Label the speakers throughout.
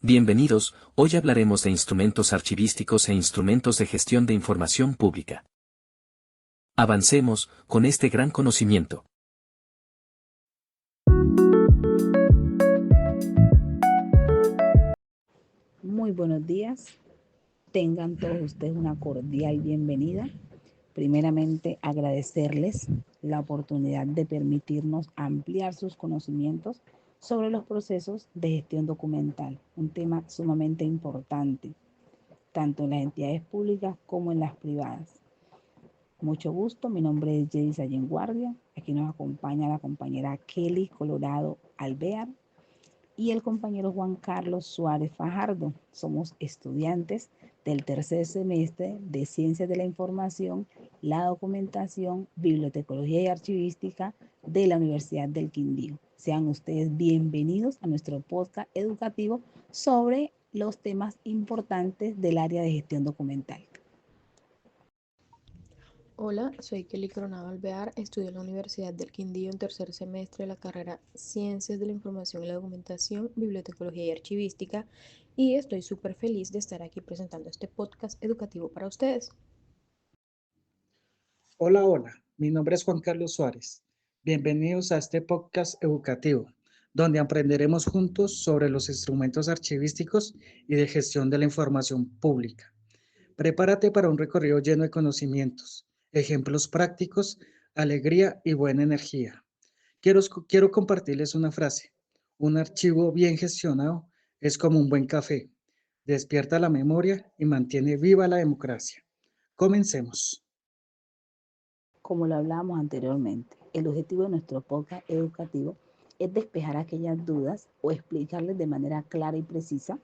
Speaker 1: Bienvenidos, hoy hablaremos de instrumentos archivísticos e instrumentos de gestión de información pública. Avancemos con este gran conocimiento.
Speaker 2: Muy buenos días, tengan todos ustedes una cordial bienvenida. Primeramente, agradecerles la oportunidad de permitirnos ampliar sus conocimientos sobre los procesos de gestión documental, un tema sumamente importante, tanto en las entidades públicas como en las privadas. Mucho gusto, mi nombre es Jadis Allen Guardia, aquí nos acompaña la compañera Kelly Colorado Alvear y el compañero Juan Carlos Suárez Fajardo. Somos estudiantes del tercer semestre de Ciencias de la Información, la Documentación, Bibliotecología y Archivística de la Universidad del Quindío. Sean ustedes bienvenidos a nuestro podcast educativo sobre los temas importantes del área de gestión documental.
Speaker 3: Hola, soy Kelly Coronado Alvear, estudio en la Universidad del Quindío en tercer semestre de la carrera Ciencias de la Información y la Documentación, Bibliotecología y Archivística, y estoy súper feliz de estar aquí presentando este podcast educativo para ustedes.
Speaker 4: Hola, mi nombre es Juan Carlos Suárez. Bienvenidos a este podcast educativo, donde aprenderemos juntos sobre los instrumentos archivísticos y de gestión de la información pública. Prepárate para un recorrido lleno de conocimientos, ejemplos prácticos, alegría y buena energía. Quiero compartirles una frase. Un archivo bien gestionado es como un buen café. Despierta la memoria y mantiene viva la democracia. Comencemos.
Speaker 2: Como lo hablábamos anteriormente, el objetivo de nuestro podcast educativo es despejar aquellas dudas o explicarles de manera clara y precisa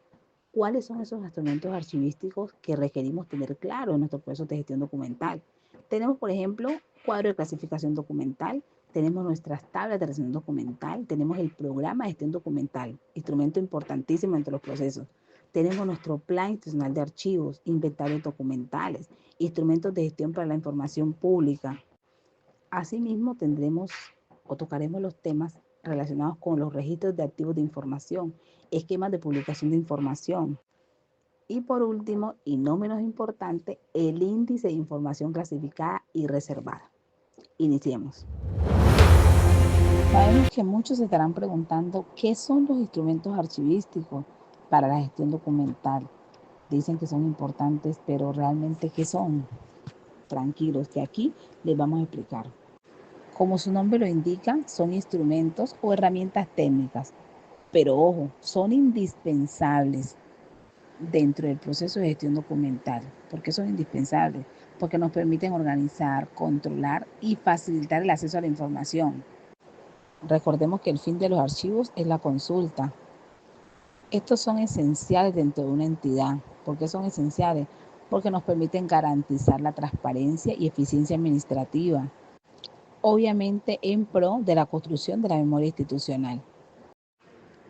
Speaker 2: cuáles son esos instrumentos archivísticos que requerimos tener claro en nuestro proceso de gestión documental. Tenemos, por ejemplo, cuadro de clasificación documental, tenemos nuestras tablas de recepción documental, tenemos el programa de gestión documental, instrumento importantísimo entre los procesos. Tenemos nuestro plan institucional de archivos, inventarios documentales, instrumentos de gestión para la información pública. Asimismo, tendremos o tocaremos los temas relacionados con los registros de activos de información, esquemas de publicación de información. Y por último, y no menos importante, el índice de información clasificada y reservada. Iniciemos. Sabemos que muchos se estarán preguntando qué son los instrumentos archivísticos para la gestión documental. Dicen que son importantes, pero realmente ¿qué son? Tranquilos, que aquí les vamos a explicar. Como su nombre lo indica, son instrumentos o herramientas técnicas, pero ojo, son indispensables dentro del proceso de gestión documental. ¿Por qué son indispensables? Porque nos permiten organizar, controlar y facilitar el acceso a la información. Recordemos que el fin de los archivos es la consulta. Estos son esenciales dentro de una entidad. ¿Por qué son esenciales? Porque nos permiten garantizar la transparencia y eficiencia administrativa, obviamente en pro de la construcción de la memoria institucional.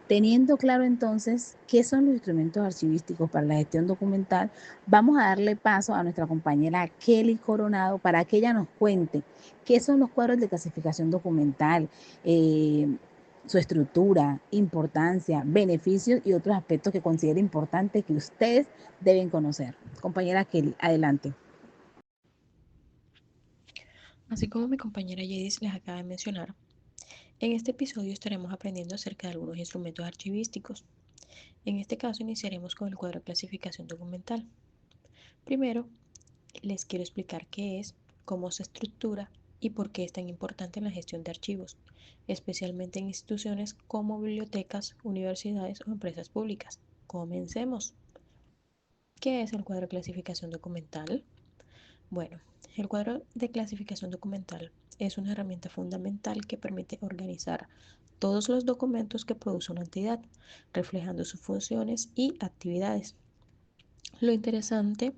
Speaker 2: Teniendo claro entonces qué son los instrumentos archivísticos para la gestión documental, vamos a darle paso a nuestra compañera Kelly Coronado para que ella nos cuente qué son los cuadros de clasificación documental, su estructura, importancia, beneficios y otros aspectos que considere importantes que ustedes deben conocer. Compañera Kelly, adelante.
Speaker 3: Así como mi compañera Yedis les acaba de mencionar, en este episodio estaremos aprendiendo acerca de algunos instrumentos archivísticos. En este caso iniciaremos con el cuadro de clasificación documental. Primero, les quiero explicar qué es, cómo se estructura y por qué es tan importante en la gestión de archivos, especialmente en instituciones como bibliotecas, universidades o empresas públicas. Comencemos. ¿Qué es el cuadro de clasificación documental? Bueno, el cuadro de clasificación documental es una herramienta fundamental que permite organizar todos los documentos que produce una entidad, reflejando sus funciones y actividades. Lo interesante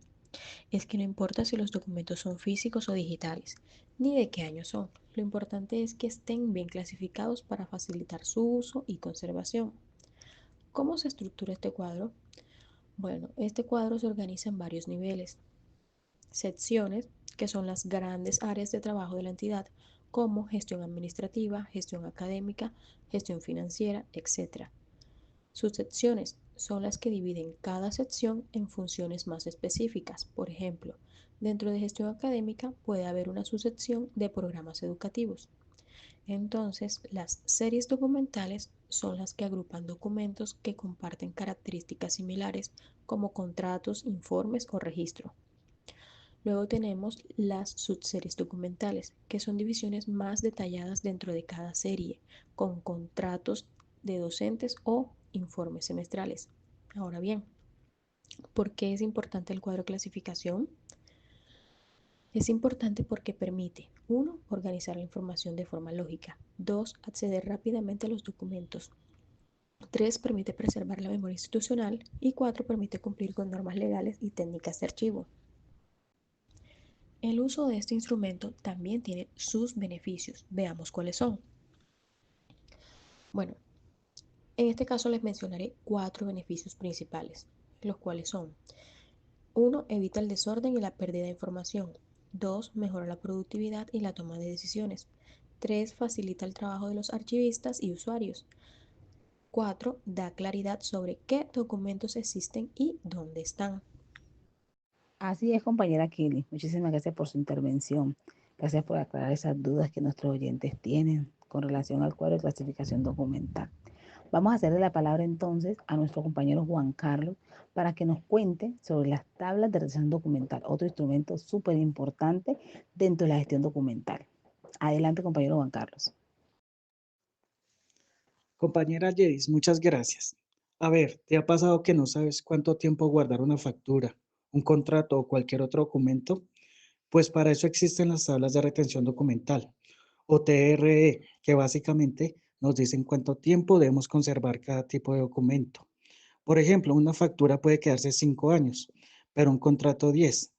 Speaker 3: es que no importa si los documentos son físicos o digitales, ni de qué año son. Lo importante es que estén bien clasificados para facilitar su uso y conservación. ¿Cómo se estructura este cuadro? Bueno, este cuadro se organiza en varios niveles. Secciones, que son las grandes áreas de trabajo de la entidad, como gestión administrativa, gestión académica, gestión financiera, etc. Subsecciones son las que dividen cada sección en funciones más específicas. Por ejemplo, dentro de gestión académica puede haber una subsección de programas educativos. Entonces, las series documentales son las que agrupan documentos que comparten características similares como contratos, informes o registro. Luego tenemos las subseries documentales, que son divisiones más detalladas dentro de cada serie, con contratos de docentes o informes semestrales. Ahora bien, ¿por qué es importante el cuadro de clasificación? Es importante porque permite, 1, organizar la información de forma lógica, 2, acceder rápidamente a los documentos, 3, permite preservar la memoria institucional y 4, permite cumplir con normas legales y técnicas de archivo. El uso de este instrumento también tiene sus beneficios. Veamos cuáles son. Bueno, en este caso les mencionaré 4 beneficios principales, los cuales son: 1, evita el desorden y la pérdida de información. 2, mejora la productividad y la toma de decisiones. 3, facilita el trabajo de los archivistas y usuarios. 4, da claridad sobre qué documentos existen y dónde están.
Speaker 2: Así es, compañera Kelly. Muchísimas gracias por su intervención. Gracias por aclarar esas dudas que nuestros oyentes tienen con relación al cuadro de clasificación documental. Vamos a hacerle la palabra entonces a nuestro compañero Juan Carlos para que nos cuente sobre las tablas de retención documental, otro instrumento súper importante dentro de la gestión documental. Adelante, compañero Juan Carlos.
Speaker 4: Compañera Yedis, muchas gracias. A ver, ¿te ha pasado que no sabes cuánto tiempo guardar una factura, un contrato o cualquier otro documento? Pues para eso existen las tablas de retención documental, o TRE, que básicamente nos dicen cuánto tiempo debemos conservar cada tipo de documento. Por ejemplo, una factura puede quedarse 5 años, pero un contrato 10.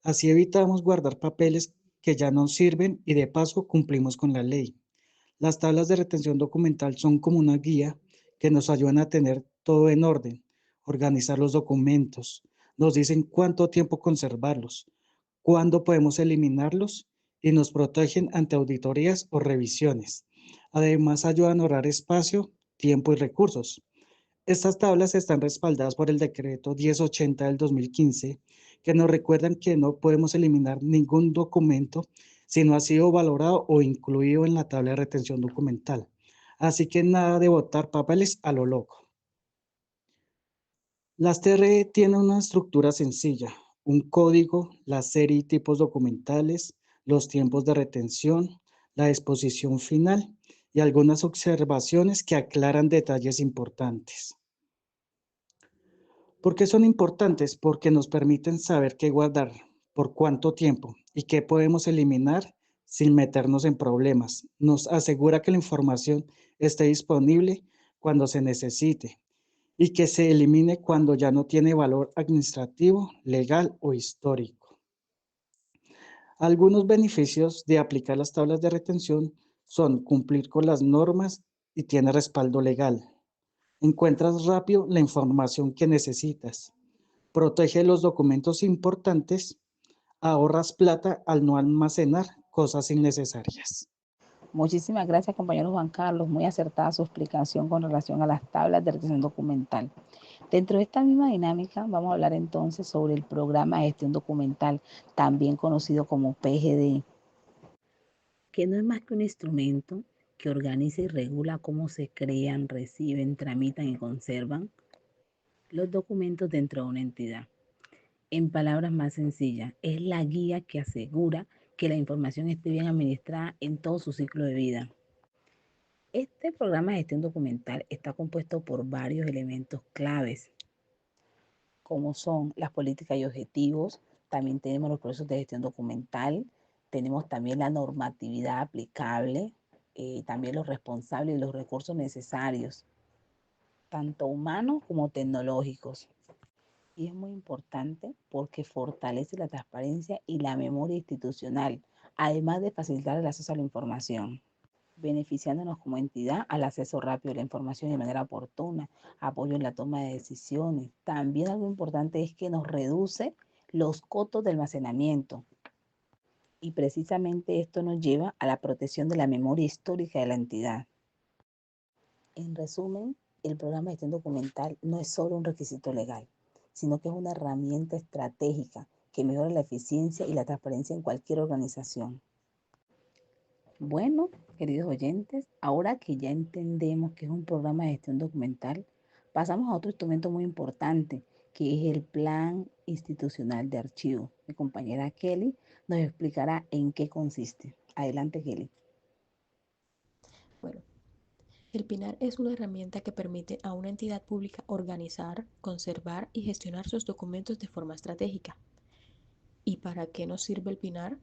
Speaker 4: Así evitamos guardar papeles que ya no sirven y de paso cumplimos con la ley. Las tablas de retención documental son como una guía que nos ayudan a tener todo en orden, organizar los documentos, nos dicen cuánto tiempo conservarlos, cuándo podemos eliminarlos y nos protegen ante auditorías o revisiones. Además, ayudan a ahorrar espacio, tiempo y recursos. Estas tablas están respaldadas por el decreto 1080 del 2015, que nos recuerdan que no podemos eliminar ningún documento si no ha sido valorado o incluido en la tabla de retención documental. Así que nada de botar papeles a lo loco. Las TRE tienen una estructura sencilla: un código, la serie y tipos documentales, los tiempos de retención, la exposición final y algunas observaciones que aclaran detalles importantes. ¿Por qué son importantes? Porque nos permiten saber qué guardar, por cuánto tiempo y qué podemos eliminar sin meternos en problemas. Nos asegura que la información esté disponible cuando se necesite y que se elimine cuando ya no tiene valor administrativo, legal o histórico. Algunos beneficios de aplicar las tablas de retención son cumplir con las normas y tiene respaldo legal. Encuentras rápido la información que necesitas. Protege los documentos importantes, ahorras plata al no almacenar cosas innecesarias.
Speaker 2: Muchísimas gracias, compañero Juan Carlos. Muy acertada su explicación con relación a las tablas de retención documental. Dentro de esta misma dinámica, vamos a hablar entonces sobre el programa de gestión documental, también conocido como PGD, que no es más que un instrumento que organiza y regula cómo se crean, reciben, tramitan y conservan los documentos dentro de una entidad. En palabras más sencillas, es la guía que asegura que la información esté bien administrada en todo su ciclo de vida. Este programa de gestión documental está compuesto por varios elementos claves, como son las políticas y objetivos. También tenemos los procesos de gestión documental, tenemos también la normatividad aplicable, también los responsables y los recursos necesarios, tanto humanos como tecnológicos. Y es muy importante porque fortalece la transparencia y la memoria institucional, además de facilitar el acceso a la información, beneficiándonos como entidad al acceso rápido a la información de manera oportuna, apoyo en la toma de decisiones. También algo importante es que nos reduce los costos de almacenamiento. Y precisamente esto nos lleva a la protección de la memoria histórica de la entidad. En resumen, el programa de gestión documental no es solo un requisito legal, sino que es una herramienta estratégica que mejora la eficiencia y la transparencia en cualquier organización. Bueno, queridos oyentes, ahora que ya entendemos que es un programa de gestión documental, pasamos a otro instrumento muy importante, que es el Plan Institucional de Archivo. Mi compañera Kelly nos explicará en qué consiste. Adelante, Kelly.
Speaker 3: Bueno, el PINAR es una herramienta que permite a una entidad pública organizar, conservar y gestionar sus documentos de forma estratégica. ¿Y para qué nos sirve el PINAR?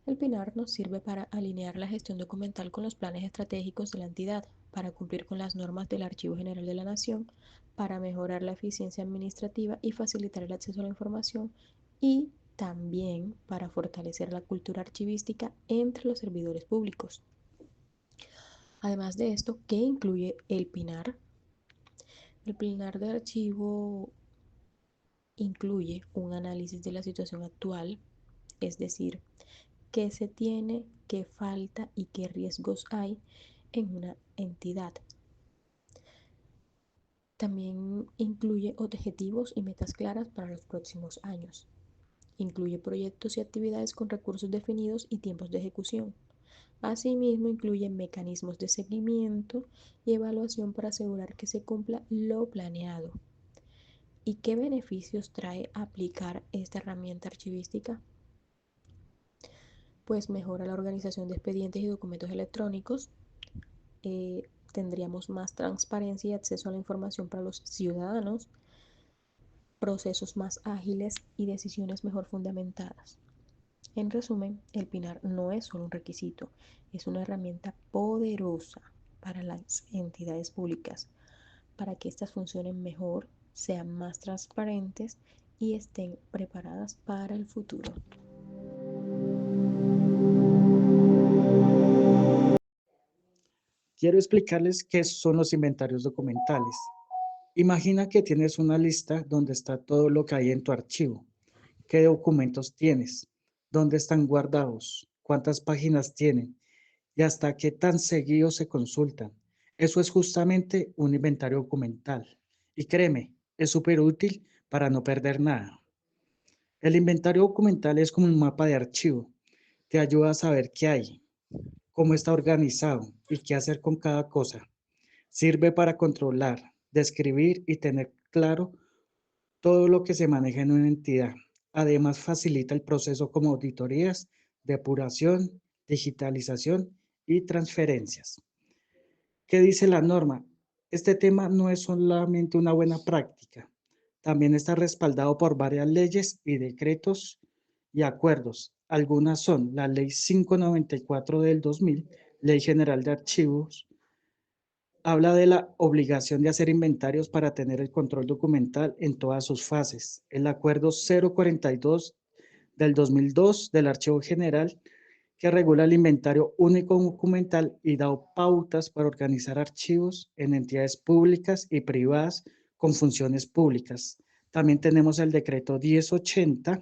Speaker 3: El PINAR nos sirve para alinear la gestión documental con los planes estratégicos de la entidad, para cumplir con las normas del Archivo General de la Nación, para mejorar la eficiencia administrativa y facilitar el acceso a la información y también para fortalecer la cultura archivística entre los servidores públicos. Además de esto, ¿qué incluye el PINAR? El PINAR de archivo incluye un análisis de la situación actual, es decir, qué se tiene, qué falta y qué riesgos hay en una entidad. También incluye objetivos y metas claras para los próximos años. Incluye proyectos y actividades con recursos definidos y tiempos de ejecución. Asimismo, incluye mecanismos de seguimiento y evaluación para asegurar que se cumpla lo planeado. ¿Y qué beneficios trae aplicar esta herramienta archivística? Pues mejora la organización de expedientes y documentos electrónicos, tendríamos más transparencia y acceso a la información para los ciudadanos, procesos más ágiles y decisiones mejor fundamentadas. En resumen, el PINAR no es solo un requisito, es una herramienta poderosa para las entidades públicas, para que éstas funcionen mejor, sean más transparentes y estén preparadas para el futuro.
Speaker 4: Quiero explicarles qué son los inventarios documentales. Imagina que tienes una lista donde está todo lo que hay en tu archivo. ¿Qué documentos tienes? ¿Dónde están guardados? ¿Cuántas páginas tienen? ¿Y hasta qué tan seguido se consultan? Eso es justamente un inventario documental. Y créeme, es súper útil para no perder nada. El inventario documental es como un mapa de archivo. Te ayuda a saber qué hay, cómo está organizado y qué hacer con cada cosa. Sirve para controlar, describir y tener claro todo lo que se maneja en una entidad. Además, facilita el proceso como auditorías, depuración, digitalización y transferencias. ¿Qué dice la norma? Este tema no es solamente una buena práctica, también está respaldado por varias leyes y decretos y acuerdos. Algunas son la Ley 594 del 2000, Ley General de Archivos, habla de la obligación de hacer inventarios para tener el control documental en todas sus fases. El Acuerdo 042 del 2002 del Archivo General, que regula el inventario único documental y da pautas para organizar archivos en entidades públicas y privadas con funciones públicas. También tenemos el Decreto 1080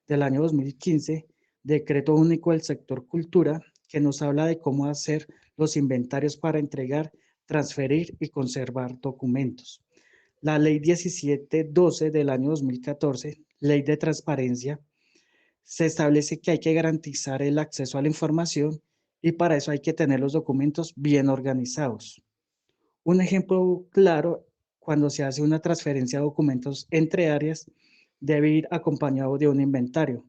Speaker 4: del año 2015, Decreto Único del Sector Cultura, que nos habla de cómo hacer los inventarios para entregar, transferir y conservar documentos. La Ley 1712 del año 2014, Ley de Transparencia, se establece que hay que garantizar el acceso a la información y para eso hay que tener los documentos bien organizados. Un ejemplo claro, cuando se hace una transferencia de documentos entre áreas, debe ir acompañado de un inventario.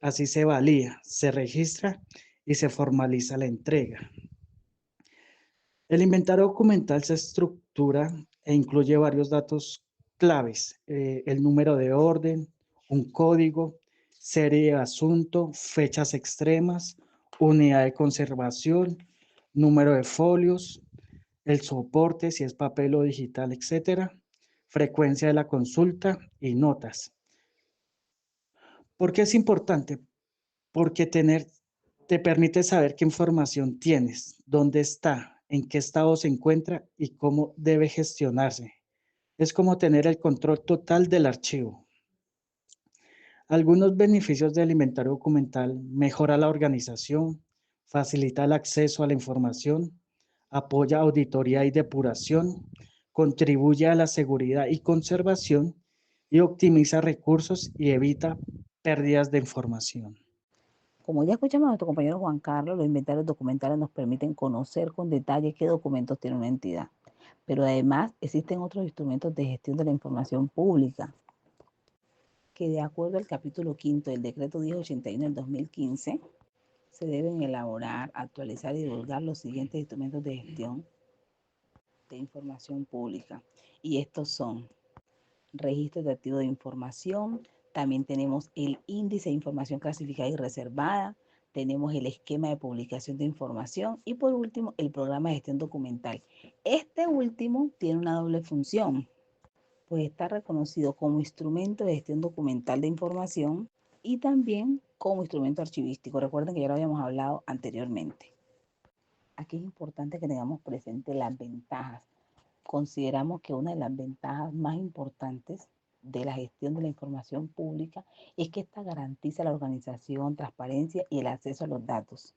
Speaker 4: Así se valida, se registra y se formaliza la entrega. El inventario documental se estructura e incluye varios datos claves, el número de orden, un código, serie de asunto, fechas extremas, unidad de conservación, número de folios, el soporte, si es papel o digital, etcétera, frecuencia de la consulta y notas. ¿Por qué es importante? Porque te permite saber qué información tienes, dónde está, en qué estado se encuentra y cómo debe gestionarse. Es como tener el control total del archivo. Algunos beneficios del inventario documental: mejora la organización, facilita el acceso a la información, apoya auditoría y depuración, contribuye a la seguridad y conservación y optimiza recursos y evita pérdidas de información.
Speaker 2: Como ya escuchamos a nuestro compañero Juan Carlos, los inventarios documentales nos permiten conocer con detalle qué documentos tiene una entidad. Pero además existen otros instrumentos de gestión de la información pública que, de acuerdo al capítulo 5 del decreto 1081 del 2015, se deben elaborar, actualizar y divulgar los siguientes instrumentos de gestión de información pública. Y estos son registros de activos de información, también tenemos el índice de información clasificada y reservada, tenemos el esquema de publicación de información y por último el programa de gestión documental. Este último tiene una doble función, pues está reconocido como instrumento de gestión documental de información y también como instrumento archivístico. Recuerden que ya lo habíamos hablado anteriormente. Aquí es importante que tengamos presente las ventajas. Consideramos que una de las ventajas más importantes de la gestión de la información pública es que esta garantiza la organización, transparencia y el acceso a los datos.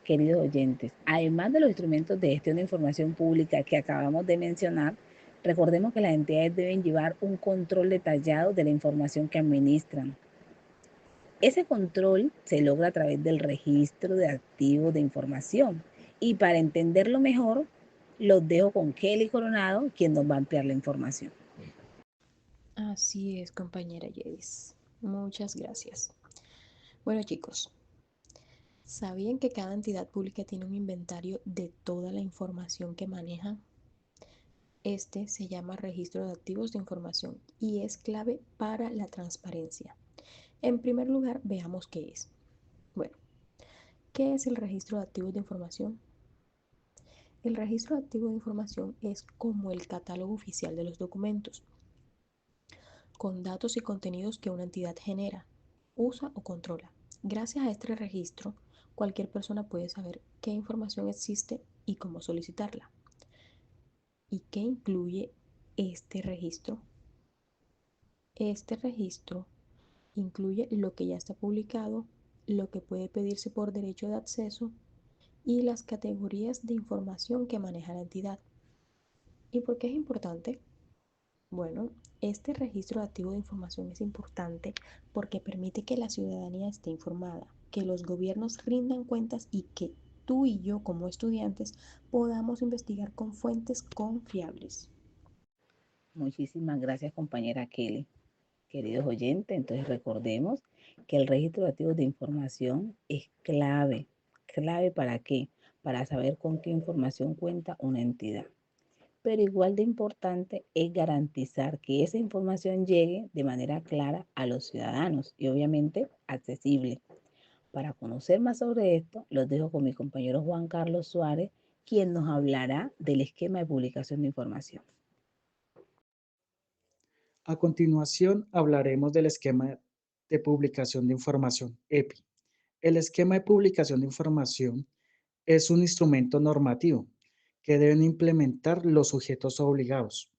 Speaker 2: Queridos oyentes, además de los instrumentos de gestión de información pública que acabamos de mencionar, recordemos que las entidades deben llevar un control detallado de la información que administran. Ese control se logra a través del registro de activos de información. Y para entenderlo mejor, los dejo con Kelly Coronado, quien nos va a ampliar la información.
Speaker 3: Así es, compañera Yedis. Muchas gracias. Bueno, chicos, ¿sabían que cada entidad pública tiene un inventario de toda la información que maneja? Este se llama registro de activos de información y es clave para la transparencia. En primer lugar, veamos qué es. Bueno, ¿qué es el registro de activos de información? El registro de activos de información es como el catálogo oficial de los documentos, con datos y contenidos que una entidad genera, usa o controla. Gracias a este registro, cualquier persona puede saber qué información existe y cómo solicitarla. ¿Y qué incluye este registro? Este registro incluye lo que ya está publicado, lo que puede pedirse por derecho de acceso y las categorías de información que maneja la entidad. ¿Y por qué es importante? Bueno, este registro de activos de información es importante porque permite que la ciudadanía esté informada, que los gobiernos rindan cuentas y que tú y yo como estudiantes podamos investigar con fuentes confiables.
Speaker 2: Muchísimas gracias, compañera Kelly. Queridos oyentes, entonces recordemos que el registro de activos de información es clave. ¿Clave para qué? Para saber con qué información cuenta una entidad. Pero igual de importante es garantizar que esa información llegue de manera clara a los ciudadanos y obviamente accesible. Para conocer más sobre esto, los dejo con mi compañero Juan Carlos Suárez, quien nos hablará del esquema de publicación de información.
Speaker 4: A continuación, hablaremos del esquema de publicación de información, EPI. El esquema de publicación de información es un instrumento normativo que deben implementar los sujetos obligados,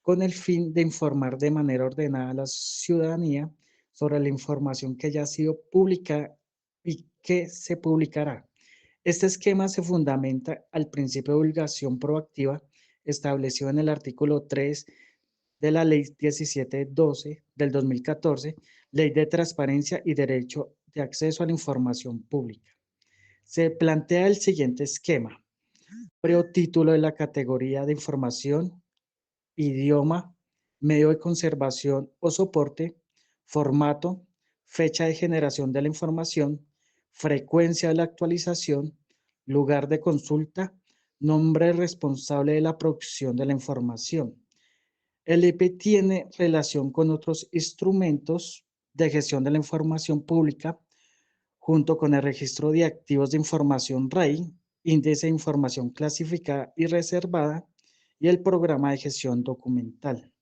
Speaker 4: con el fin de informar de manera ordenada a la ciudadanía sobre la información que ya ha sido publicada y que se publicará. Este esquema se fundamenta al principio de divulgación proactiva establecido en el artículo 3 de la Ley 1712 del 2014, Ley de Transparencia y Derecho de Acceso a la Información Pública. Se plantea el siguiente esquema: título de la categoría de información, idioma, medio de conservación o soporte, formato, fecha de generación de la información, frecuencia de la actualización, lugar de consulta, nombre responsable de la producción de la información. El EPI tiene relación con otros instrumentos de gestión de la información pública, junto con el registro de activos de información REI, índice de información clasificada y reservada, y el programa de gestión documental.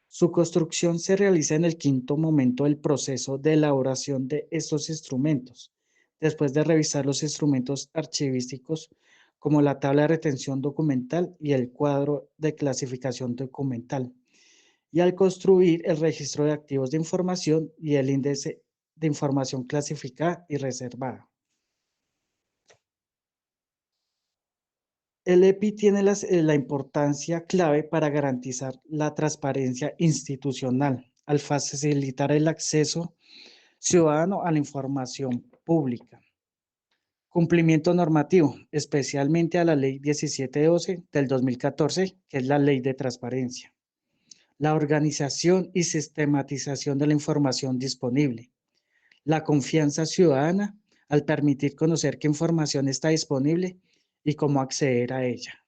Speaker 4: Su construcción se realiza en el quinto momento del proceso de elaboración de estos instrumentos, después de revisar los instrumentos archivísticos como la tabla de retención documental y el cuadro de clasificación documental, y al construir el registro de activos de información y el índice de información clasificada y reservada. El EPI tiene la importancia clave para garantizar la transparencia institucional al facilitar el acceso ciudadano a la información pública. Cumplimiento normativo, especialmente a la Ley 1712 del 2014, que es la Ley de Transparencia. La organización y sistematización de la información disponible. La confianza ciudadana al permitir conocer qué información está disponible y cómo acceder a ella.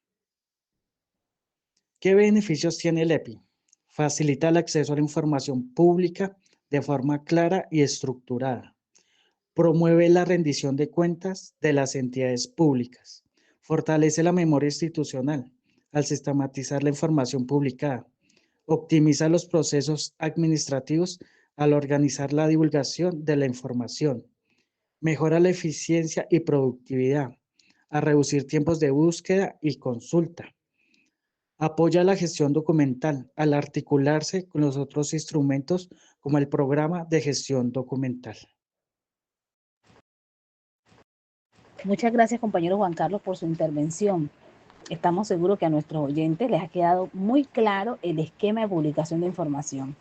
Speaker 4: ¿Qué beneficios tiene el EPI? Facilita el acceso a la información pública de forma clara y estructurada. Promueve la rendición de cuentas de las entidades públicas. Fortalece la memoria institucional al sistematizar la información publicada. Optimiza los procesos administrativos al organizar la divulgación de la información. Mejora la eficiencia y productividad, a reducir tiempos de búsqueda y consulta. Apoya la gestión documental al articularse con los otros instrumentos como el programa de gestión documental.
Speaker 2: Muchas gracias, compañero Juan Carlos, por su intervención. Estamos seguros que a nuestros oyentes les ha quedado muy claro el esquema de publicación de información.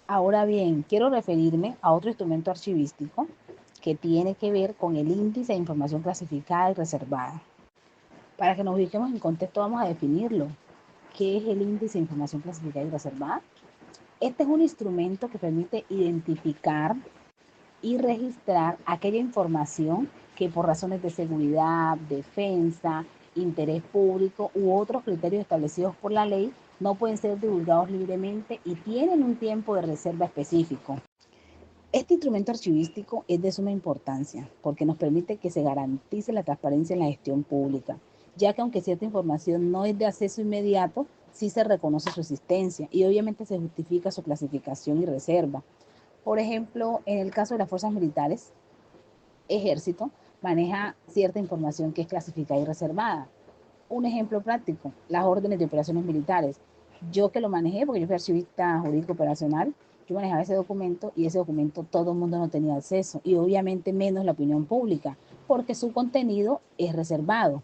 Speaker 2: Ahora bien, quiero referirme a otro instrumento archivístico que tiene que ver con el índice de información clasificada y reservada. Para que nos ubiquemos en contexto, vamos a definirlo. ¿Qué es el índice de información clasificada y reservada? Este es un instrumento que permite identificar y registrar aquella información que por razones de seguridad, defensa, interés público u otros criterios establecidos por la ley no pueden ser divulgados libremente y tienen un tiempo de reserva específico. Este instrumento archivístico es de suma importancia porque nos permite que se garantice la transparencia en la gestión pública, ya que aunque cierta información no es de acceso inmediato, sí se reconoce su existencia y obviamente se justifica su clasificación y reserva. Por ejemplo, en el caso de las fuerzas militares, Ejército maneja cierta información que es clasificada y reservada. Un ejemplo práctico, las órdenes de operaciones militares. Yo que lo manejé, porque yo fui archivista jurídico operacional, yo manejaba ese documento y ese documento todo el mundo no tenía acceso y obviamente menos la opinión pública, porque su contenido es reservado.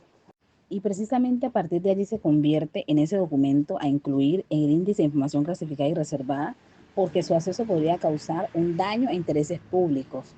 Speaker 2: Y precisamente a partir de allí se convierte en ese documento a incluir en el índice de información clasificada y reservada, porque su acceso podría causar un daño a intereses públicos.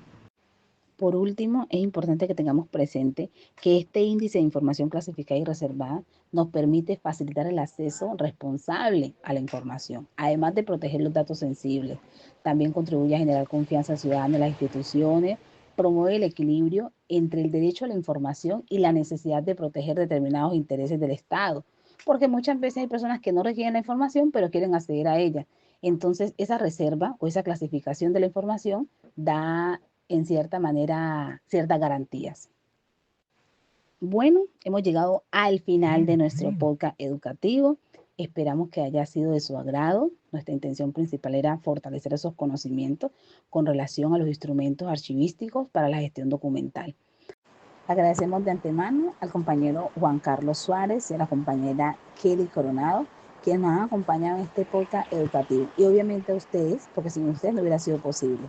Speaker 2: Por último, es importante que tengamos presente que este índice de información clasificada y reservada nos permite facilitar el acceso responsable a la información, además de proteger los datos sensibles. También contribuye a generar confianza ciudadana en las instituciones, promueve el equilibrio entre el derecho a la información y la necesidad de proteger determinados intereses del Estado, porque muchas veces hay personas que no requieren la información, pero quieren acceder a ella. Entonces, esa reserva o esa clasificación de la información da en cierta manera ciertas garantías. Bueno, hemos llegado al final de nuestro podcast educativo. Esperamos que haya sido de su agrado. Nuestra intención principal era fortalecer esos conocimientos con relación a los instrumentos archivísticos para la gestión documental. Agradecemos de antemano al compañero Juan Carlos Suárez y a la compañera Kelly Coronado, quienes nos han acompañado en este podcast educativo. Y obviamente a ustedes, porque sin ustedes no hubiera sido posible.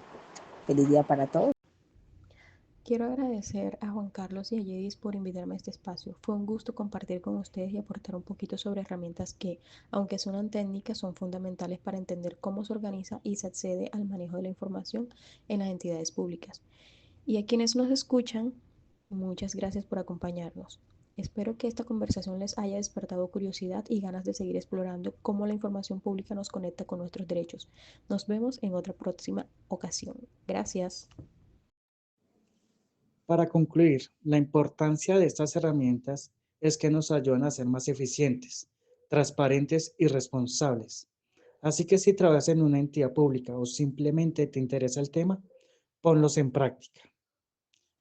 Speaker 2: Feliz día para todos.
Speaker 3: Quiero agradecer a Juan Carlos y a Yedis por invitarme a este espacio. Fue un gusto compartir con ustedes y aportar un poquito sobre herramientas que, aunque suenan técnicas, son fundamentales para entender cómo se organiza y se accede al manejo de la información en las entidades públicas. Y a quienes nos escuchan, muchas gracias por acompañarnos. Espero que esta conversación les haya despertado curiosidad y ganas de seguir explorando cómo la información pública nos conecta con nuestros derechos. Nos vemos en otra próxima ocasión. Gracias.
Speaker 4: Para concluir, la importancia de estas herramientas es que nos ayudan a ser más eficientes, transparentes y responsables. Así que si trabajas en una entidad pública o simplemente te interesa el tema, ponlos en práctica.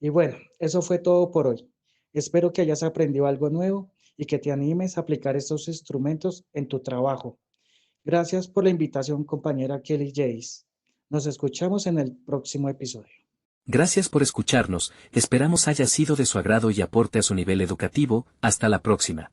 Speaker 4: Y bueno, eso fue todo por hoy. Espero que hayas aprendido algo nuevo y que te animes a aplicar estos instrumentos en tu trabajo. Gracias por la invitación, compañera Kelly Jace. Nos escuchamos en el próximo episodio.
Speaker 1: Gracias por escucharnos, esperamos haya sido de su agrado y aporte a su nivel educativo. Hasta la próxima.